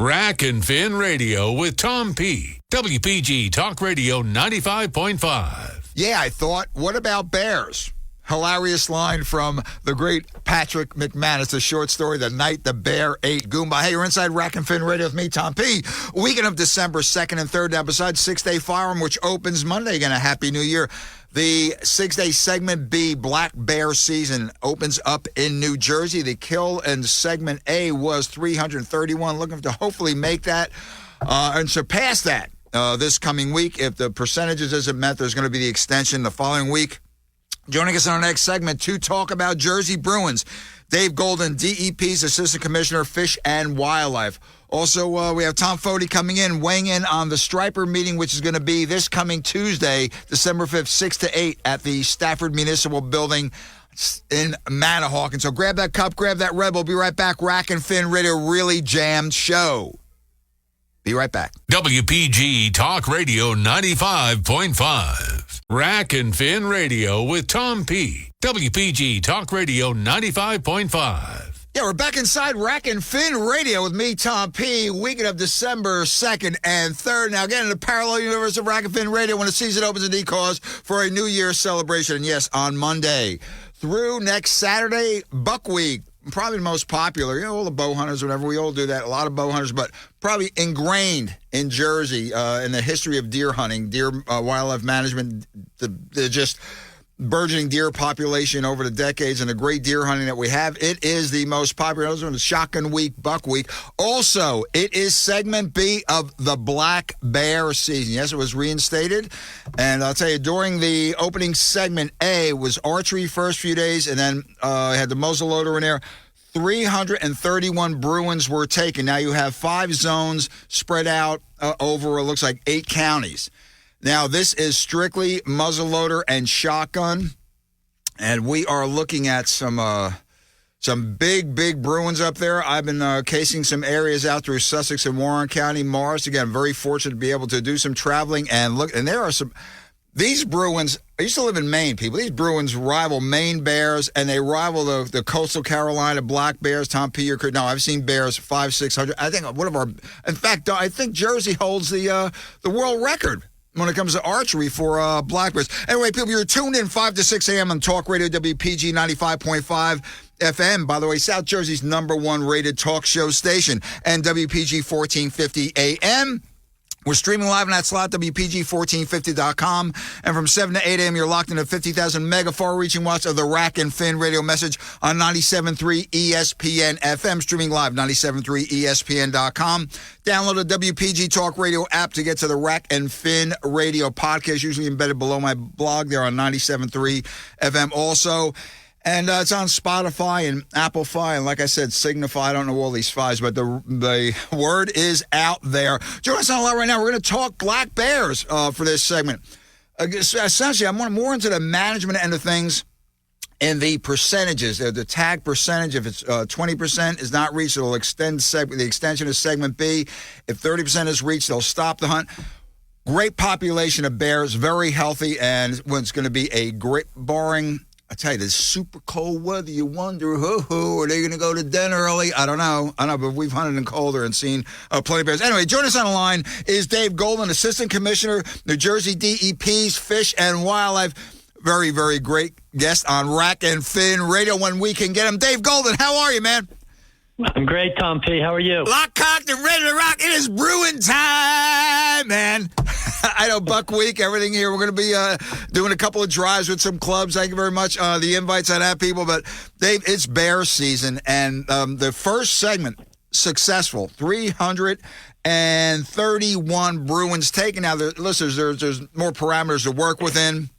Rack and Fin Radio with Tom P. WPG Talk Radio 95.5. Yeah, I thought, what about bears? Hilarious line from the great Patrick McManus, the short story, The Night the Bear Ate Goomba. Hey, you're inside Rack and Fin Radio with me, Tom P. Weekend of December 2nd and 3rd. Now, besides 6-Day Firearm, which opens Monday, again, a Happy New Year. The 6-Day Segment B Black Bear season opens up in New Jersey. The kill in Segment A was 331. Looking to hopefully make that and surpass that this coming week. If the percentages isn't met, there's going to be the extension the following week. Joining us in our next segment to talk about Jersey Bruins, Dave Golden, DEP's Assistant Commissioner, Fish and Wildlife. Also, we have Tom Foti coming in, weighing in on the Striper meeting, which is going to be this coming Tuesday, December 5th, 6 to 8 at the Stafford Municipal Building in Manahawk. And so grab that cup, grab that Red Bull. Be right back. Rack and Fin Radio, really jammed show. Be right back. WPG Talk Radio 95.5. Rack and Fin Radio with Tom P. WPG Talk Radio 95.5. Yeah, we're back inside Rack and Fin Radio with me, Tom P. Weekend of December 2nd and 3rd. Now, again, in the parallel universe of Rack and Fin Radio, when the season opens in cause for a New Year's celebration. And yes, on Monday through next Saturday, Buck Week. Probably the most popular, all the bow hunters, whatever, we all do that, a lot of bow hunters, but probably ingrained in Jersey in the history of deer hunting, deer wildlife management, the just burgeoning deer population over the decades and the great deer hunting that we have. It is the most popular. Those are the Shotgun Week, Buck Week. Also, it is Segment B of the Black Bear season. Yes, it was reinstated. And I'll tell you, during the opening Segment A was archery first few days, and then I had the muzzleloader in there. 331 Bruins were taken. Now you have 5 zones spread out over, it looks like, 8 counties. Now, this is strictly muzzleloader and shotgun, and we are looking at some big Bruins up there. I've been casing some areas out through Sussex and Warren County, Morris. Again, very fortunate to be able to do some traveling and look. And there are these Bruins. I used to live in Maine, people. These Bruins rival Maine Bears, and they rival the Coastal Carolina Black Bears. Tom P. No, I've seen Bears 500-600. I think in fact, I think Jersey holds the world record when it comes to archery for black bears. Anyway, people, you're tuned in 5 to 6 a.m. on Talk Radio WPG 95.5 FM. By the way, South Jersey's #1 rated talk show station, and WPG 1450 AM. We're streaming live on that slot, WPG1450.com. And from 7 to 8 a.m., you're locked into 50,000 mega far-reaching watts of the Rack and Fin radio message on 97.3 ESPN FM. Streaming live, 97.3 ESPN.com. Download the WPG Talk Radio app to get to the Rack and Fin radio podcast, usually embedded below my blog there on 97.3 FM also. And it's on Spotify and Applefy, and like I said, Signify. I don't know all these files, but the word is out there. Joining us on a lot right now. We're going to talk black bears for this segment. Essentially, I'm more into the management end of things and the percentages. The tag percentage, if it's 20% is not reached, it'll extend the extension of Segment B. If 30% is reached, they'll stop the hunt. Great population of bears, very healthy, and it's going to be a great, barring... I tell you, this super cold weather, you wonder, are they going to go to den early? I don't know, but we've hunted in colder and seen plenty of bears. Anyway, joining us on the line is Dave Golden, Assistant Commissioner, New Jersey DEP's Fish and Wildlife. Very, very great guest on Rack and Fin Radio when we can get him. Dave Golden, how are you, man? I'm great, Tom P. How are you? Lock, cocked, and ready to rock. It is Bruin time, man. I know, Buck Week, everything here. We're going to be doing a couple of drives with some clubs. Thank you very much. The invites on that, people. But, Dave, it's bear season, and the first segment, successful. 331 Bruins taken. Now, listeners, there's more parameters to work within.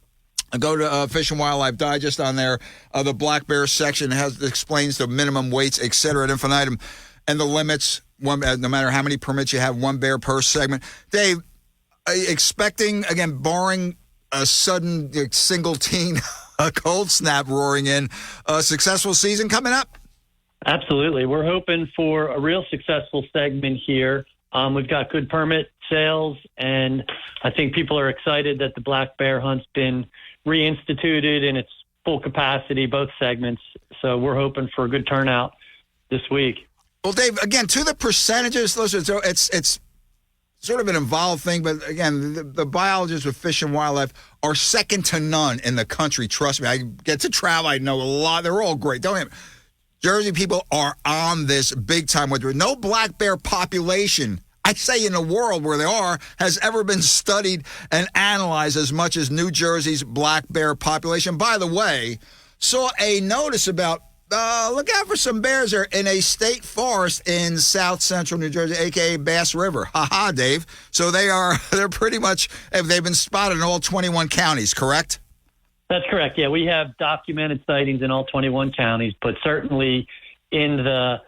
Go to Fish and Wildlife Digest on there. The black bear section explains the minimum weights, et cetera, ad infinitum, and the limits. No matter how many permits you have, 1 bear per segment. Dave, expecting, again, barring a sudden single teen a cold snap roaring in, a successful season coming up? Absolutely. We're hoping for a real successful segment here. We've got good permit sales, and I think people are excited that the black bear hunt's been reinstituted in its full capacity, both segments. So we're hoping for a good turnout this week. Well, Dave, again, to the percentages, listen, so it's sort of an involved thing, but again, the biologists of Fish and Wildlife are second to none in the country. Trust me, I get to travel. I know a lot. They're all great. Don't get me. Jersey people are on this big time. With no black bear population, I say in the world where they are, has ever been studied and analyzed as much as New Jersey's black bear population. By the way, saw a notice about look out for some bears there in a state forest in south central New Jersey, a.k.a. Bass River. Ha-ha, Dave. So they're pretty much, they've been spotted in all 21 counties, correct? That's correct. Yeah, we have documented sightings in all 21 counties, but certainly in the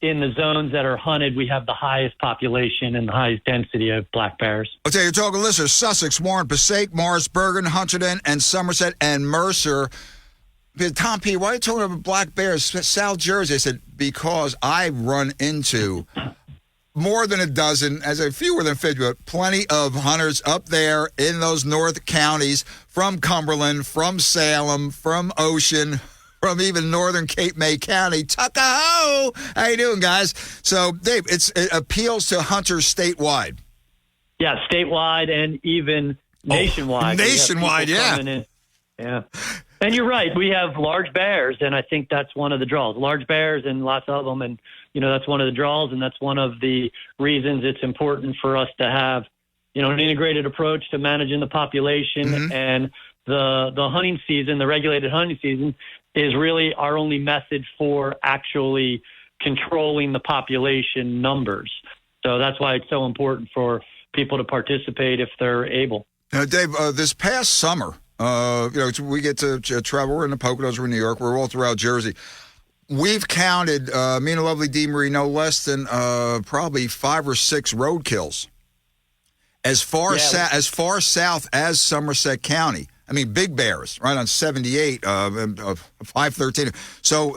zones that are hunted, we have the highest population and the highest density of black bears. Okay, you're talking listeners, Sussex, Warren, Passaic, Morris, Bergen, Hunterdon, and Somerset, and Mercer. Tom P., why are you talking about black bears, South Jersey? I said, because I run into more than a dozen, as a fewer than 50, but plenty of hunters up there in those north counties, from Cumberland, from Salem, from Ocean, from even northern Cape May County. Tuckahoe! How you doing, guys? So, Dave, it appeals to hunters statewide. Yeah, statewide and even nationwide. Nationwide, yeah. Yeah. And you're right. We have large bears, and I think that's one of the draws. Large bears and lots of them, and, that's one of the draws, and that's one of the reasons it's important for us to have, an integrated approach to managing the population. Mm-hmm. And the hunting season, the regulated hunting season, is really our only method for actually controlling the population numbers. So that's why it's so important for people to participate if they're able. Now, Dave, this past summer, we get to travel. We're in the Poconos, we're in New York, we're all throughout Jersey. We've counted, me and the lovely Dee Marie, no less than probably 5 or 6 roadkills as far south as Somerset County. I mean, big bears, right on 78, 513. So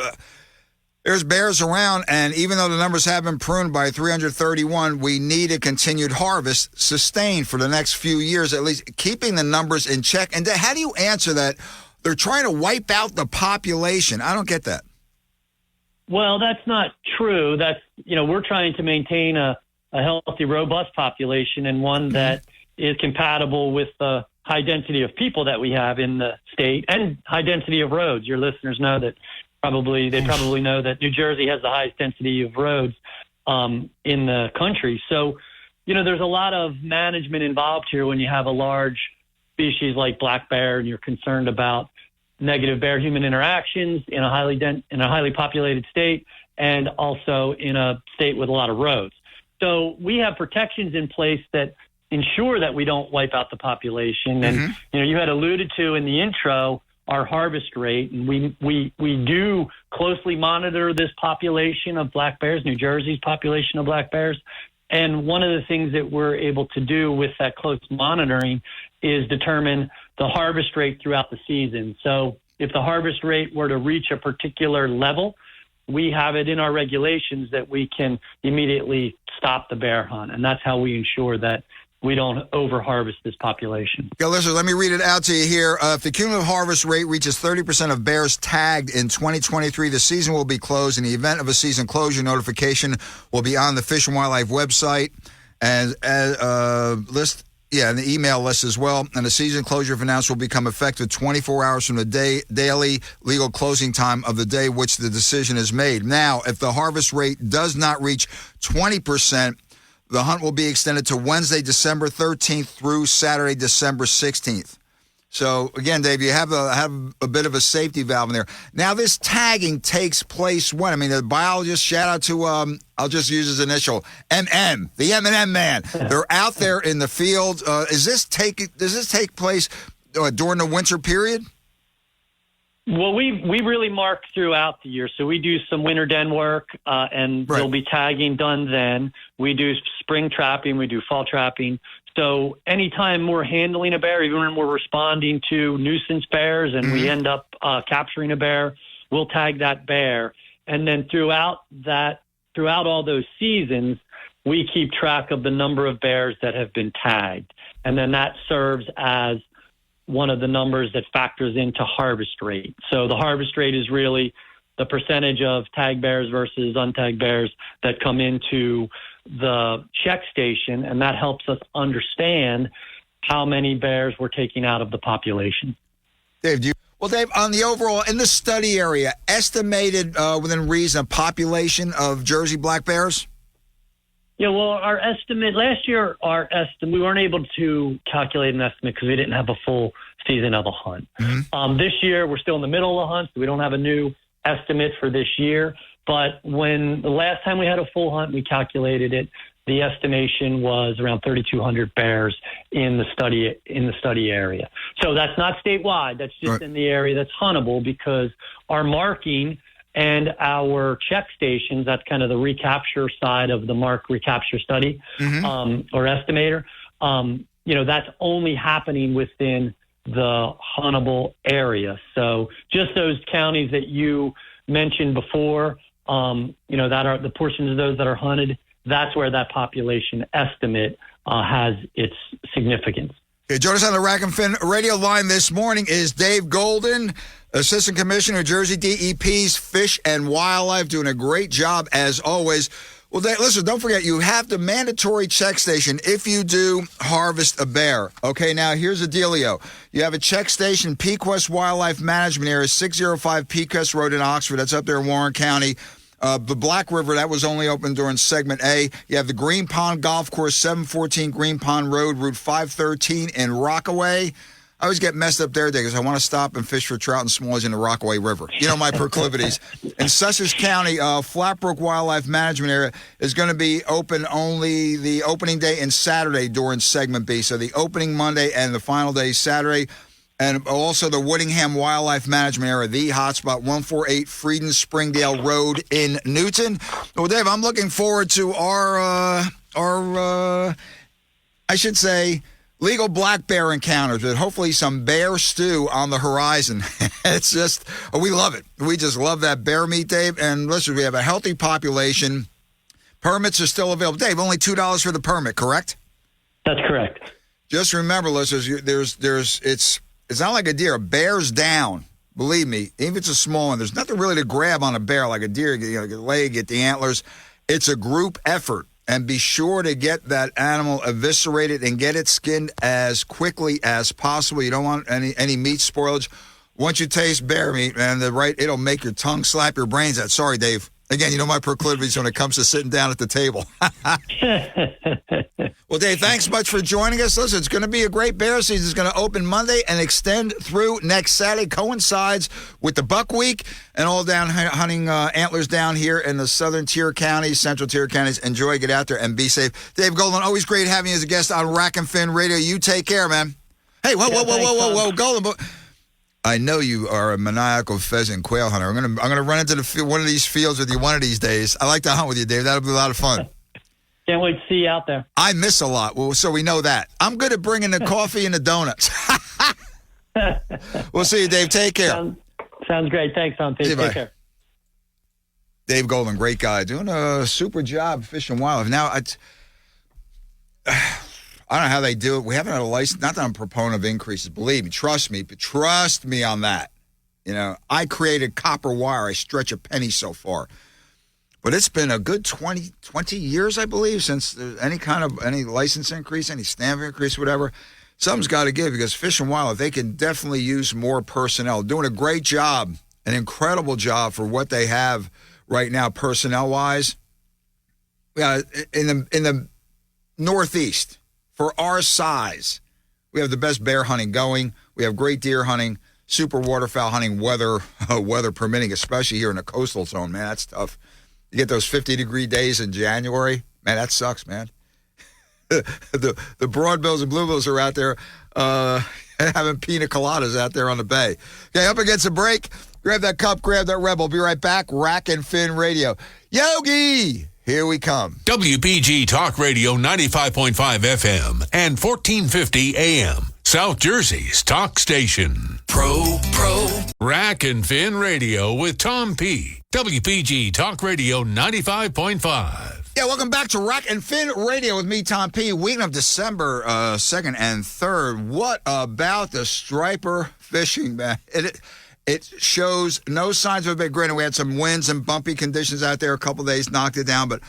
there's bears around, and even though the numbers have been pruned by 331, we need a continued harvest sustained for the next few years, at least keeping the numbers in check. And how do you answer that? They're trying to wipe out the population. I don't get that. Well, that's not true. That's, we're trying to maintain a healthy, robust population, and one that is compatible with the high density of people that we have in the state and high density of roads. Your listeners know that they probably know that New Jersey has the highest density of roads in the country. So, there's a lot of management involved here when you have a large species like black bear and you're concerned about negative bear-human interactions in a highly populated state, and also in a state with a lot of roads. So we have protections in place that ensure that we don't wipe out the population. And you had alluded to in the intro our harvest rate, and we do closely monitor this population of black bears, New Jersey's population of black bears. And one of the things that we're able to do with that close monitoring is determine the harvest rate throughout the season. So if the harvest rate were to reach a particular level, we have it in our regulations that we can immediately stop the bear hunt. And that's how we ensure that we don't over-harvest this population. Yeah, listen, let me read it out to you here. If the cumulative harvest rate reaches 30% of bears tagged in 2023, the season will be closed. In the event of a season closure, notification will be on the Fish and Wildlife website and and the email list as well. And the season closure, if announced, will become effective 24 hours from the daily legal closing time of the day which the decision is made. Now, if the harvest rate does not reach 20%, the hunt will be extended to Wednesday, December 13th through Saturday, December 16th. So, again, Dave, you have a bit of a safety valve in there. Now, this tagging takes place when? I mean, the biologist, shout out to, I'll just use his initial, MM, the M&M man. They're out there in the field. Does this take place during the winter period? Well, we really mark throughout the year. So we do some winter den work, and right. There'll be tagging done then. We do spring trapping. We do fall trapping. So anytime we're handling a bear, even when we're responding to nuisance bears and we end up capturing a bear, we'll tag that bear. And then throughout all those seasons, we keep track of the number of bears that have been tagged. And then that serves as one of the numbers that factors into harvest rate. So the harvest rate is really the percentage of tag bears versus untagged bears that come into the check station, and that helps us understand how many bears we're taking out of the population. Dave, Dave, on the overall, in the study area, estimated within reason, a population of Jersey black bears? Yeah, well, our estimate last year, we weren't able to calculate an estimate because we didn't have a full season of a hunt. Mm-hmm. This year, we're still in the middle of the hunt, so we don't have a new estimate for this year. But when the last time we had a full hunt, we calculated it. The estimation was around 3,200 bears in the study area. So that's not statewide. That's just right in the area that's huntable, because our marking and our check stations, that's kind of the recapture side of the mark recapture study, or estimator, that's only happening within the huntable area. So just those counties that you mentioned before, that are the portions of those that are hunted, that's where that population estimate has its significance. Okay, join us on the Rack and Fin radio line this morning is Dave Golden, Assistant Commissioner, Jersey DEP's Fish and Wildlife, doing a great job as always. Well, Dave, listen, don't forget, you have the mandatory check station if you do harvest a bear. Okay, now here's the dealio. You have a check station, Pequest Wildlife Management Area, 605 Pequest Road in Oxford. That's up there in Warren County. The Black River, that was only open during segment A. You have the Green Pond Golf Course, 714 Green Pond Road, Route 513 in Rockaway. I always get messed up there because I want to stop and fish for trout and smallies in the Rockaway River. You know my proclivities. In Sussex County, Flatbrook Wildlife Management Area is going to be open only the opening day and Saturday during segment B. So the opening Monday and the final day Saturday. And also the Woodingham Wildlife Management Area, the hotspot, 148 Frieden Springdale Road in Newton. Well, Dave, I'm looking forward to our I should say, legal black bear encounters with hopefully some bear stew on the horizon. It's just, we love it. We just love that bear meat, Dave. And listen, we have a healthy population. Permits are still available. Dave, only $2 for the permit, correct? That's correct. Just remember, listeners, it's not like a deer. A bear's down. Believe me, even if it's a small one, there's nothing really to grab on a bear like a deer. Get the leg, get the antlers. It's a group effort. And be sure to get that animal eviscerated and get it skinned as quickly as possible. You don't want any meat spoilage. Once you taste bear meat, man, it'll make your tongue slap your brains out. Sorry, Dave. Again, you know my proclivities when it comes to sitting down at the table. Well, Dave, thanks much for joining us. Listen, it's going to be a great bear season. It's going to open Monday and extend through next Saturday. Coincides with the Buck Week and all down hunting antlers down here in the southern tier counties, central tier counties. Enjoy, get out there, and be safe. Dave Golden, always great having you as a guest on Rack and Fin Radio. You take care, man. Hey, whoa, Golden. I know you are a maniacal pheasant quail hunter. I'm gonna run into one of these fields with you one of these days. I like to hunt with you, Dave. That'll be a lot of fun. Can't wait to see you out there. I miss a lot, well, so we know that. I'm good at bringing the coffee and the donuts. We'll see you, Dave. Take care. Sounds great. Thanks, Tom. Take care. Dave Golden, great guy, doing a super job fishing wildlife. Now, I don't know how they do it. We haven't had a license. Not that I'm a proponent of increases. Believe me, trust me on that. You know, I created copper wire. I stretch a penny so far. But it's been a good 20 years, I believe, since there's any license increase, any stamp increase, whatever. Something's got to give, because Fish and Wildlife, they can definitely use more personnel. Doing a great job, an incredible job for what they have right now, personnel-wise. Yeah, in the Northeast, for our size, we have the best bear hunting going. We have great deer hunting, super waterfowl hunting, weather permitting, especially here in the coastal zone. Man, that's tough. You get those 50-degree days in January. Man, that sucks, man. The broadbills and bluebills are out there having pina coladas out there on the bay. Okay, up against a break. Grab that cup, grab that rebel. Be right back. Rack and Fin Radio. Yogi! Here we come. WPG Talk Radio 95.5 FM and 1450 AM. South Jersey's talk station. Pro. Rack and Fin Radio with Tom P. WPG Talk Radio 95.5. Yeah, welcome back to Rack and Fin Radio with me, Tom P. Week of December 2nd and 3rd. What about the striper fishing, man? It shows no signs of a big grin. We had some winds and bumpy conditions out there a couple of days, knocked it down. But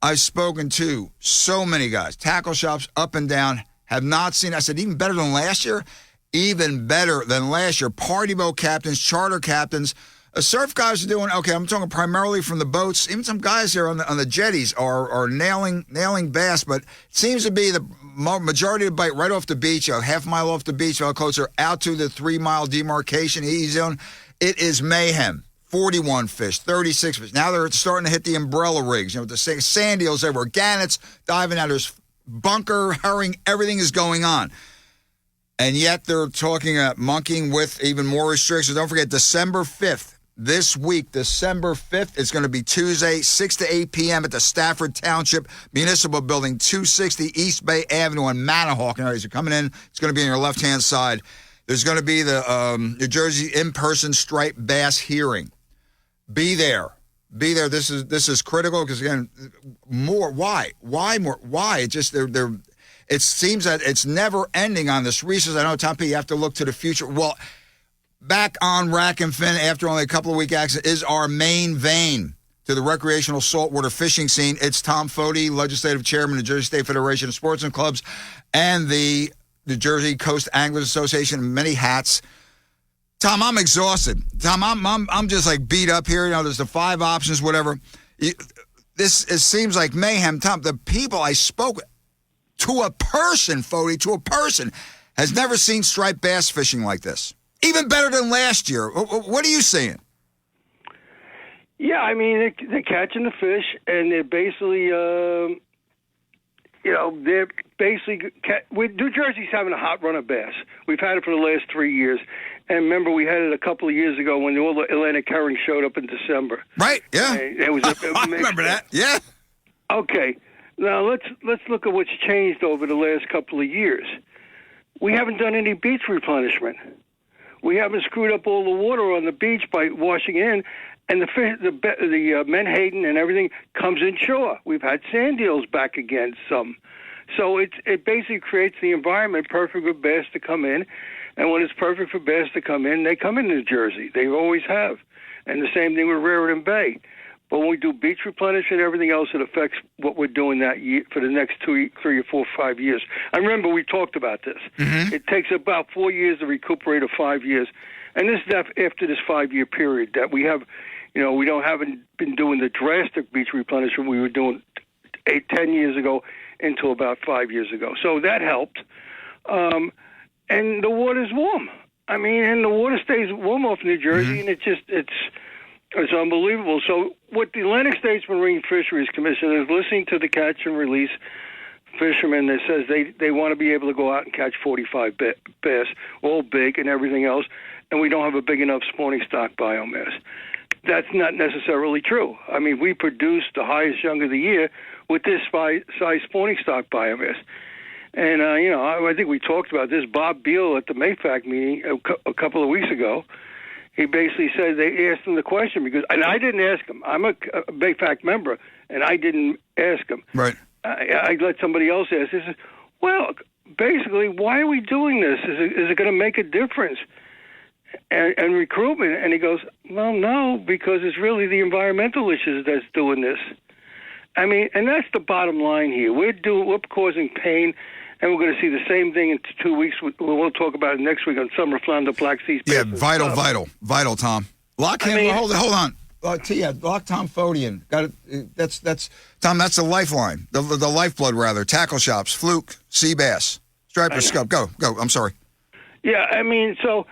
I've spoken to so many guys, tackle shops up and down, have not seen. I said, even better than last year? Even better than last year. Party boat captains, charter captains. Surf guys are doing okay. I'm talking primarily from the boats. Even some guys here on the jetties are nailing bass, but it seems to be the majority of the bite right off the beach, a half mile off the beach, well closer out to the 3-mile demarcation easy zone. It is mayhem. 41 fish, 36 fish. Now they're starting to hit the umbrella rigs. You know, the sand eels everywhere, gannets diving out. There's bunker, herring, everything is going on. And yet they're talking about monkeying with even more restrictions. Don't forget, December 5th. This week, December 5th, it's going to be Tuesday, 6 to 8 p.m. at the Stafford Township Municipal Building, 260 East Bay Avenue in Manahawk. As you're coming in, it's going to be on your left-hand side. There's going to be the New Jersey in-person striped bass hearing. Be there. Be there. This is critical because, again, more. Why? Why more? Why? It just they're. It seems that it's never ending on this research. I know, Tom P., you have to look to the future. Well, back on Rack and Fin after only a couple of week accident is our main vein to the recreational saltwater fishing scene. It's Tom Foti, Legislative Chairman of the Jersey State Federation of Sports and Clubs and the Jersey Coast Anglers Association, many hats. Tom, I'm exhausted. Tom, I'm just like beat up here. You know, there's the 5 options, whatever. It seems like mayhem. Tom, the people I spoke with, to a person, Foti, to a person, has never seen striped bass fishing like this. Even better than last year. What are you seeing? Yeah, I mean, they're catching the fish, and they're basically, New Jersey's having a hot run of bass. We've had it for the last 3 years. And remember, we had it a couple of years ago when all the Atlantic herring showed up in December. Right, yeah. It was I remember that, yeah. Okay. Now, let's look at what's changed over the last couple of years. We haven't done any beach replenishment. We haven't screwed up all the water on the beach by washing in, and the fish, the menhaden and everything comes inshore. We've had sand eels back again, some. So it basically creates the environment perfect for bass to come in, and when it's perfect for bass to come in, they come in New Jersey. They always have. And the same thing with Raritan Bay. But when we do beach replenishment and everything else, it affects what we're doing that year for the next 2, 3, or 4, 5 years. I remember we talked about this. Mm-hmm. It takes about 4 years to recuperate, or 5 years. And this is after this 5-year period that we have, we haven't been doing the drastic beach replenishment we were doing 8, 10 years ago until about 5 years ago. So that helped. And the water's warm. I mean, and the water stays warm off New Jersey, mm-hmm. and it's unbelievable. So what the Atlantic States Marine Fisheries Commission is listening to the catch and release fishermen that says they want to be able to go out and catch 45 bass, all big and everything else, and we don't have a big enough spawning stock biomass. That's not necessarily true. I mean, we produce the highest young of the year with this size spawning stock biomass. And, I think we talked about this. Bob Beal at the MAFAC meeting a couple of weeks ago, he basically said they asked him the question and I didn't ask him. I'm a MAFAC member, and I didn't ask him. Right. I let somebody else ask. He said, well, basically, why are we doing this? Is it going to make a difference? And recruitment. And he goes, well, no, because it's really the environmental issues that's doing this. I mean, and that's the bottom line here. We're causing pain. And we're going to see the same thing in 2 weeks. We'll talk about it next week on summer flounder, Black Sea. Yeah, vital, Tom. Lock him. Hold on. Lock Tom Foti in. Got it. That's Tom. That's the lifeline. The lifeblood, rather. Tackle shops, fluke, sea bass, striper, scub. Go. I'm sorry. Yeah, I mean, so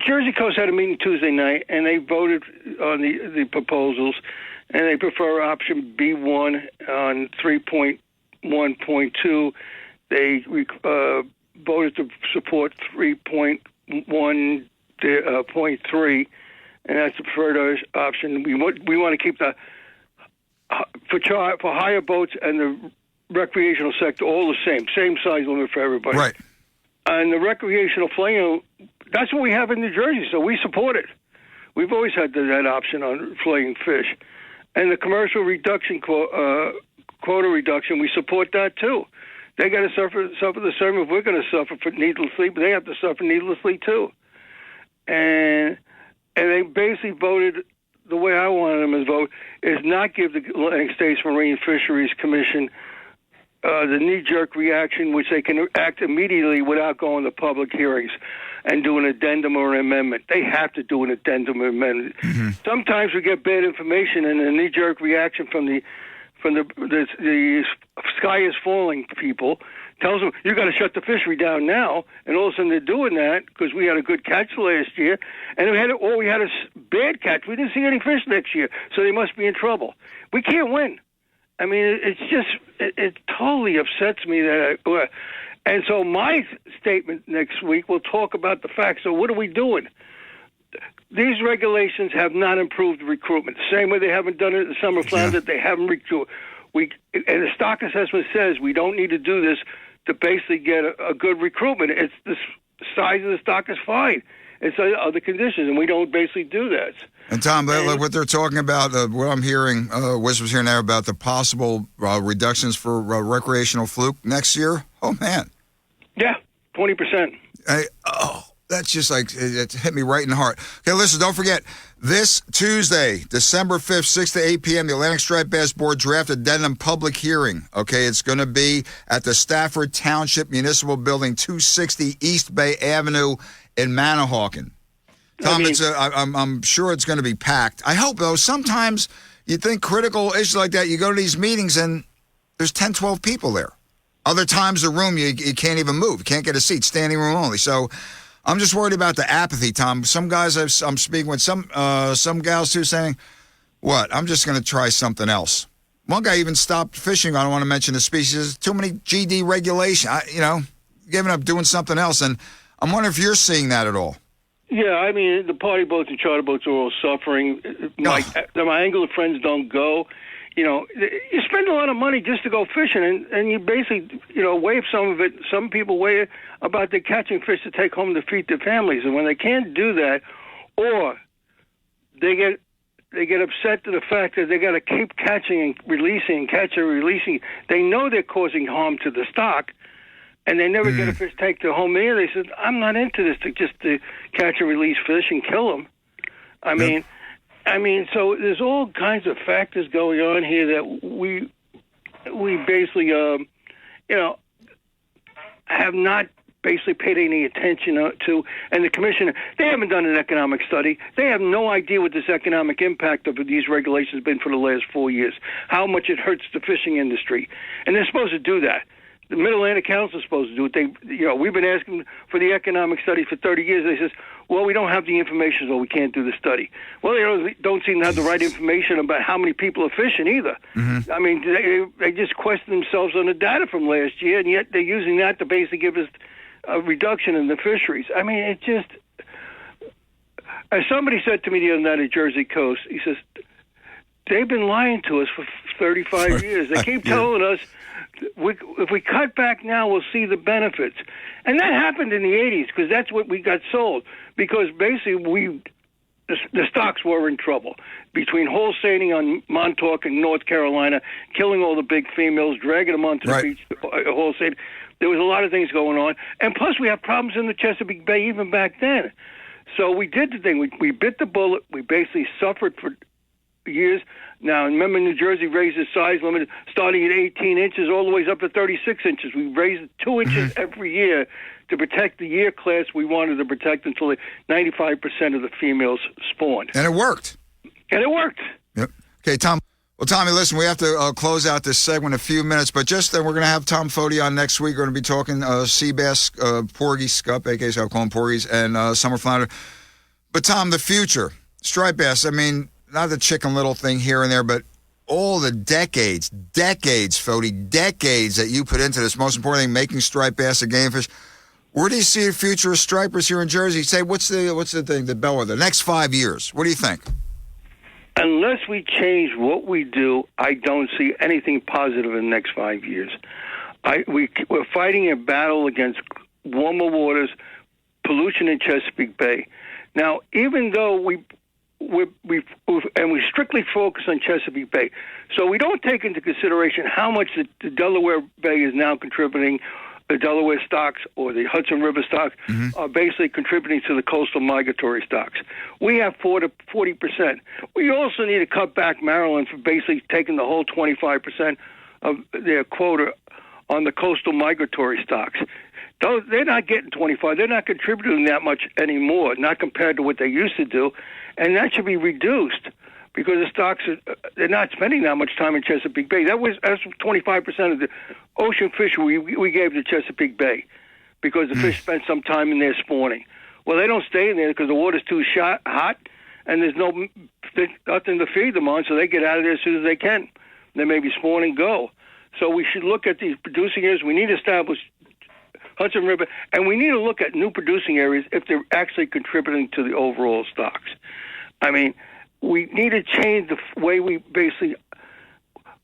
Jersey Coast had a meeting Tuesday night, and they voted on the proposals, and they prefer option B1 on 3.1.2. They voted to support 3.1.3, and that's the preferred option. We want to keep the for higher boats and the recreational sector all the same size limit for everybody. Right. And the recreational filleting, that's what we have in New Jersey, so we support it. We've always had that option on filleting fish, and the commercial reduction quota reduction, we support that too. They got to suffer the same if we're going to suffer for needlessly, but they have to suffer needlessly too. And and they basically voted the way I wanted them to vote, is not give the Atlantic States Marine Fisheries Commission the knee-jerk reaction, which they can act immediately without going to public hearings and do an addendum or an amendment. They have to do an addendum or amendment. Mm-hmm. Sometimes we get bad information and a knee-jerk reaction from the sky is falling people tells them, you got to shut the fishery down now, and all of a sudden they're doing that because we had a good catch last year, and we had a bad catch. We didn't see any fish next year, so they must be in trouble. We can't win. I mean, it totally upsets me that and so my statement next week will talk about the facts. So what are we doing? These regulations have not improved recruitment. Same way they haven't done it in the summer flounder, they haven't recruited. And the stock assessment says we don't need to do this to basically get a good recruitment. It's the size of the stock is fine. It's other conditions, and we don't basically do that. And Tom, what they're talking about, what I'm hearing, whispers here now about the possible reductions for recreational fluke next year. Oh man, yeah, 20%. That's just like it hit me right in the heart. Okay, listen, don't forget this Tuesday, December 5th, 6 to 8 p.m. the Atlantic Striped Bass Board Draft Addendum public hearing. Okay, it's going to be at the Stafford Township Municipal Building, 260 East Bay Avenue in Manahawkin. Tom, I'm sure it's going to be packed. I hope, though, sometimes you think critical issues like that, you go to these meetings and there's 10, 12 people there. Other times the room, you can't even move. You can't get a seat, standing room only. So I'm just worried about the apathy, Tom. Some guys I'm speaking with, some gals too, saying, what, I'm just going to try something else. One guy even stopped fishing. I don't want to mention the species. Too many GD regulation, giving up doing something else. And I'm wondering if you're seeing that at all. Yeah, I mean, the party boats and charter boats are all suffering. My angler friends don't go. You spend a lot of money just to go fishing, and you basically, waive some of it. Some people waive about their catching fish to take home to feed their families. And when they can't do that, or they get upset to the fact that they got to keep catching and releasing, catching and releasing, they know they're causing harm to the stock, and they never get a fish take to home there. They said, I'm not into this to catch and release fish and kill them. I mean, so there's all kinds of factors going on here that we basically, have not basically paid any attention to. And the commission, they haven't done an economic study. They have no idea what this economic impact of these regulations has been for the last 4 years, how much it hurts the fishing industry. And they're supposed to do that. The Mid-Atlantic Council is supposed to do it. We've been asking for the economic study for 30 years. They says, well, we don't have the information, so we can't do the study. Well, they don't seem to have the right information about how many people are fishing either. Mm-hmm. I mean, they just question themselves on the data from last year, and yet they're using that to basically give us a reduction in the fisheries. I mean, it just... As somebody said to me the other night at Jersey Coast, he says, they've been lying to us for 35 years. They keep telling us, if we cut back now, we'll see the benefits. And that happened in the 80s because that's what we got sold. Because basically the stocks were in trouble. Between wholesaling on Montauk and North Carolina, killing all the big females, dragging them onto the beach, wholesale. There was a lot of things going on. And plus we have problems in the Chesapeake Bay even back then. So we did the thing. We bit the bullet. We basically suffered for years. Now, remember, New Jersey raised the size limit starting at 18 inches all the way up to 36 inches. We raised it 2 inches every year to protect the year class we wanted to protect until 95% of the females spawned. And it worked. Yep. Okay, Tom. Well, Tommy, listen, we have to close out this segment in a few minutes, but just then we're going to have Tom Foti on next week. We're going to be talking sea bass, porgy, scup, a.k.a. I'll call them porgies, and summer flounder. But, Tom, the future, striped bass, I mean, not the Chicken Little thing here and there, but all the decades, Foti, decades that you put into this, most important thing, making striped bass a game fish. Where do you see the future of stripers here in Jersey? Say, what's the thing, the bellwether, the next 5 years? What do you think? Unless we change what we do, I don't see anything positive in the next 5 years. We're fighting a battle against warmer waters, pollution in Chesapeake Bay. Now, even though we strictly focus on Chesapeake Bay, so we don't take into consideration how much the Delaware Bay is now contributing, the Delaware stocks or the Hudson River stocks are basically contributing to the coastal migratory stocks. We have 40%. We also need to cut back Maryland for basically taking the whole 25% of their quota on the coastal migratory stocks. They're not getting 25. They're not contributing that much anymore, not compared to what they used to do, and that should be reduced because the stocks they're not spending that much time in Chesapeake Bay. That's 25% of the ocean fish we gave to Chesapeake Bay because the fish spent some time in there spawning. Well, they don't stay in there because the water's too hot and there's nothing to feed them on, so they get out of there as soon as they can. They maybe spawn and go. So we should look at these producing areas. We need to establish Hudson River, and we need to look at new producing areas if they're actually contributing to the overall stocks. I mean, we need to change the way we basically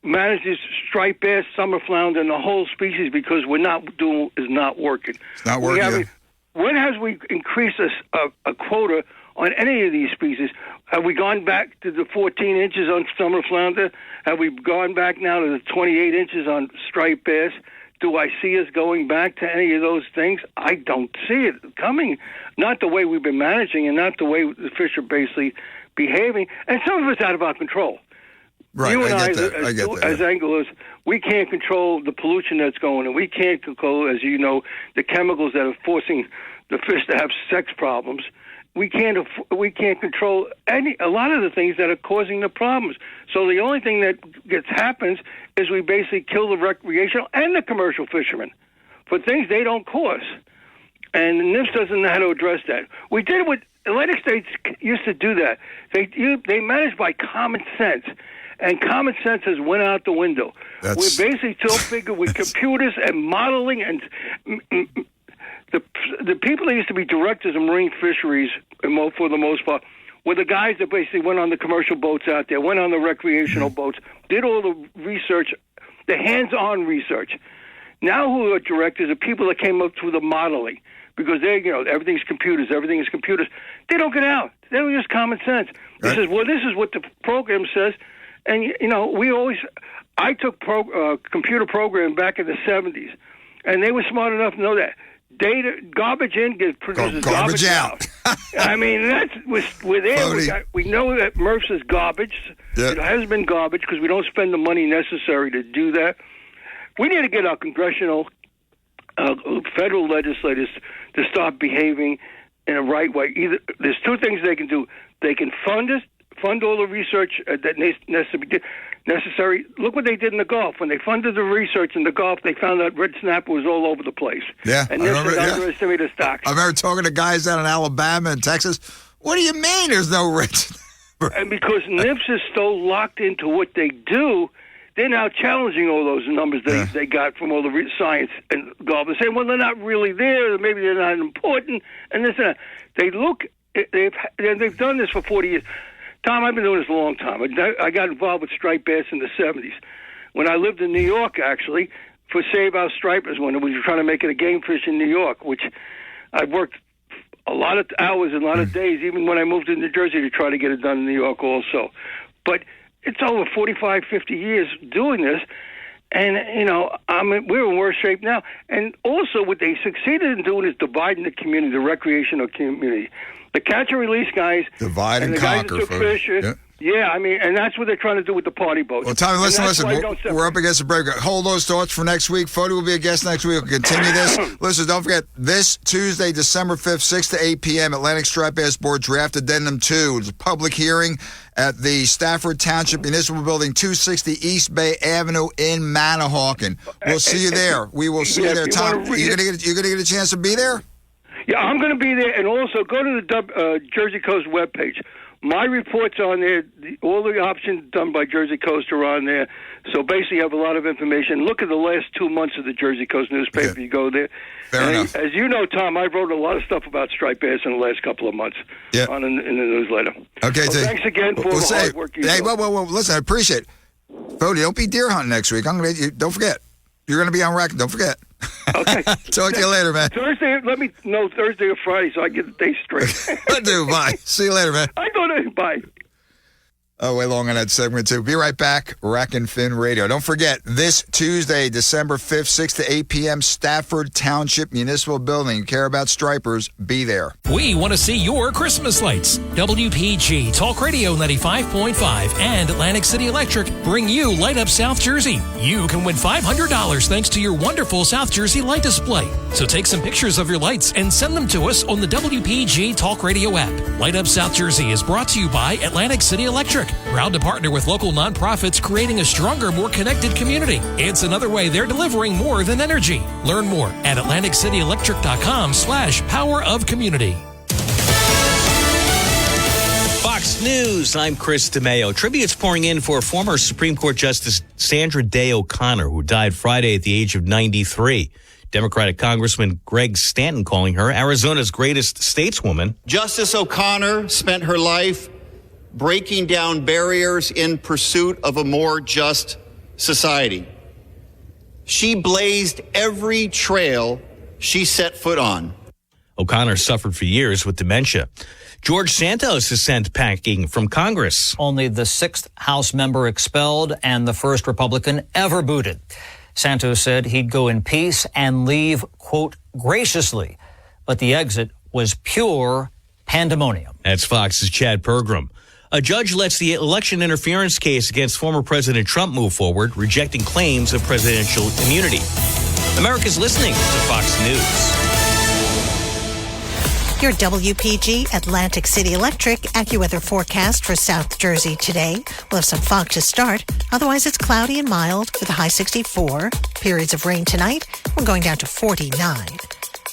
manage this striped bass, summer flounder, and the whole species because is not working. It's not working. When has we increased a quota on any of these species? Have we gone back to the 14 inches on summer flounder? Have we gone back now to the 28 inches on striped bass? Do I see us going back to any of those things? I don't see it coming. Not the way we've been managing and not the way the fish are basically behaving. And some of it's out of our control. Right, you and I get that. as anglers, we can't control the pollution that's going on. We can't control, as you know, the chemicals that are forcing the fish to have sex problems. We can't control a lot of the things that are causing the problems. So the only thing that happens is we basically kill the recreational and the commercial fishermen for things they don't cause. And the NIFS doesn't know how to address that. We did what Atlantic States used to do that. They managed by common sense. And common sense has went out the window. We're basically so big with computers and modeling and the people that used to be directors of marine fisheries, for the most part, were the guys that basically went on the commercial boats out there, went on the recreational boats, did all the research, the hands-on research. Now who are directors are people that came up through the modeling because everything's computers, everything is computers. They don't get out. They don't use common sense. Right. They says, well, this is what the program says. And, I took computer programming back in the 70s, and they were smart enough to know that. Data, garbage in produces garbage out. I mean, we're there. We know that MRFs is garbage. Yep. It has been garbage because we don't spend the money necessary to do that. We need to get our congressional, federal legislators to start behaving in a right way. There's two things they can do. They can fund all the research that necessary. Look what they did in the Gulf. When they funded the research in the Gulf, they found out red snapper was all over the place. Yeah, and this underestimated stocks. I remember talking to guys down in Alabama and Texas. What do you mean there's no red snapper? And because NIFS is so locked into what they do, they're now challenging all those numbers they got from all the science and Gulf. They're saying, well, they're not really there. Maybe they're not important. And this and that. They've done this for 40 years. Tom, I've been doing this a long time. I got involved with striped bass in the 70s. When I lived in New York, actually, for Save Our Stripers, when we were trying to make it a game fish in New York, which I worked a lot of hours and a lot of days, even when I moved to New Jersey to try to get it done in New York also. But it's over 45, 50 years doing this, and, we're in worse shape now. And also what they succeeded in doing is dividing the community, the recreational community. The catch and release guys, divide and the conquer, guys that took fish, and that's what they're trying to do with the party boats. Well, Tommy, listen. We're up against the break. Hold those thoughts for next week. Fody will be a guest next week. We'll continue this. Listen, don't forget, this Tuesday, December 5th, 6 to 8 p.m., Atlantic Striped Bass Board Draft Addendum 2. It's a public hearing at the Stafford Township Municipal Building, 260 East Bay Avenue in Manahawkin. We'll see you there. We will see you there. Tom, you're going to get a chance to be there? Yeah, I'm going to be there, and also go to the Jersey Coast webpage. My report's on there. All the options done by Jersey Coast are on there. So basically, you have a lot of information. Look at the last 2 months of the Jersey Coast newspaper. Okay. You go there. Fair enough. As you know, Tom, I wrote a lot of stuff about striped bass in the last couple of months in the newsletter. Okay, so thanks again for the hard work you do. Hey, well, listen, I appreciate it. Fody, don't be deer hunting next week. Don't forget. You're going to be on record. Don't forget. Okay. Talk to you later, man. Thursday, let me know Thursday or Friday so I get the day straight. I do. Bye. See you later, man. I go to bye. Oh, way long on that segment, too. Be right back. Rack and Fin Radio. Don't forget, this Tuesday, December 5th, 6 to 8 p.m., Stafford Township Municipal Building. You care about stripers, be there. We want to see your Christmas lights. WPG Talk Radio 95.5 and Atlantic City Electric bring you Light Up South Jersey. You can win $500 thanks to your wonderful South Jersey light display. So take some pictures of your lights and send them to us on the WPG Talk Radio app. Light Up South Jersey is brought to you by Atlantic City Electric. Proud to partner with local nonprofits creating a stronger, more connected community. It's another way they're delivering more than energy. Learn more at AtlanticCityElectric.com/power of community. Fox News, I'm Chris DeMeo. Tributes pouring in for former Supreme Court Justice Sandra Day O'Connor, who died Friday at the age of 93. Democratic Congressman Greg Stanton calling her Arizona's greatest stateswoman. Justice O'Connor spent her life breaking down barriers in pursuit of a more just society. She blazed every trail she set foot on. O'Connor suffered for years with dementia. George Santos is sent packing from Congress. Only the 6th House member expelled and the first Republican ever booted. Santos said he'd go in peace and leave, quote, graciously. But the exit was pure pandemonium. That's Fox's Chad Pergram. A judge lets the election interference case against former President Trump move forward, rejecting claims of presidential immunity. America's listening to Fox News. Your WPG Atlantic City Electric AccuWeather forecast for South Jersey today. We'll have some fog to start. Otherwise, it's cloudy and mild with a high 64. Periods of rain tonight. We're going down to 49.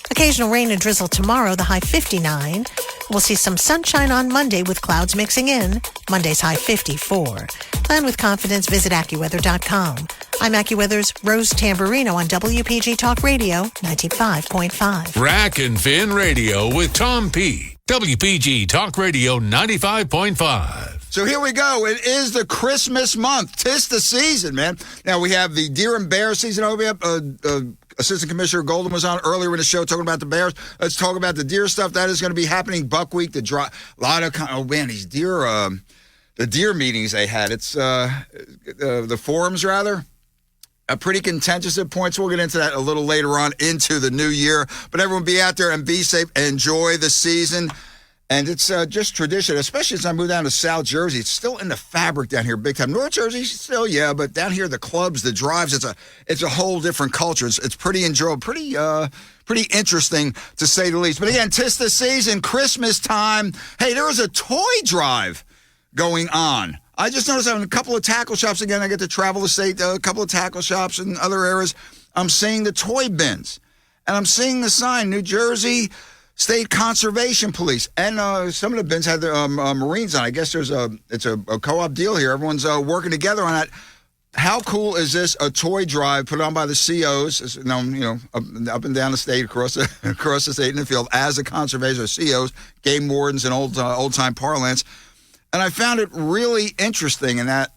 Occasional rain and drizzle tomorrow, the high 59. We'll see some sunshine on Monday with clouds mixing in. Monday's high 54. Plan with confidence. Visit AccuWeather.com. I'm AccuWeather's Rose Tamburino on WPG Talk Radio 95.5. Rack and Fin Radio with Tom P. WPG Talk Radio 95.5. So here we go. It is the Christmas month. 'Tis the season, man. Now we have the deer and bear season over here. Assistant Commissioner Golden was on earlier in the show talking about the bears. Let's talk about the deer stuff. That is going to be happening Buck Week. A lot of, oh man, these deer, the deer meetings they had. It's the forums rather. Pretty contentious at points. We'll get into that a little later on into the new year. But everyone be out there and be safe. Enjoy the season. And it's just tradition, especially as I move down to South Jersey. It's still in the fabric down here big time. North Jersey, still, yeah, but down here, the clubs, the drives, it's a whole different culture. It's pretty enjoyable, pretty interesting, to say the least. But again, 'tis the season, Christmas time. Hey, there was a toy drive going on. I just noticed I'm in a couple of tackle shops. Again, I get to travel the state, a couple of tackle shops in other areas. I'm seeing the toy bins, and I'm seeing the sign, New Jersey State Conservation Police, and some of the bins had the Marines on. I guess it's a co-op deal here. Everyone's working together on that. How cool is this? A toy drive put on by the COs, up and down the state, across the state in the field, as a conservation, or COs, game wardens in old time parlance. And I found it really interesting in that,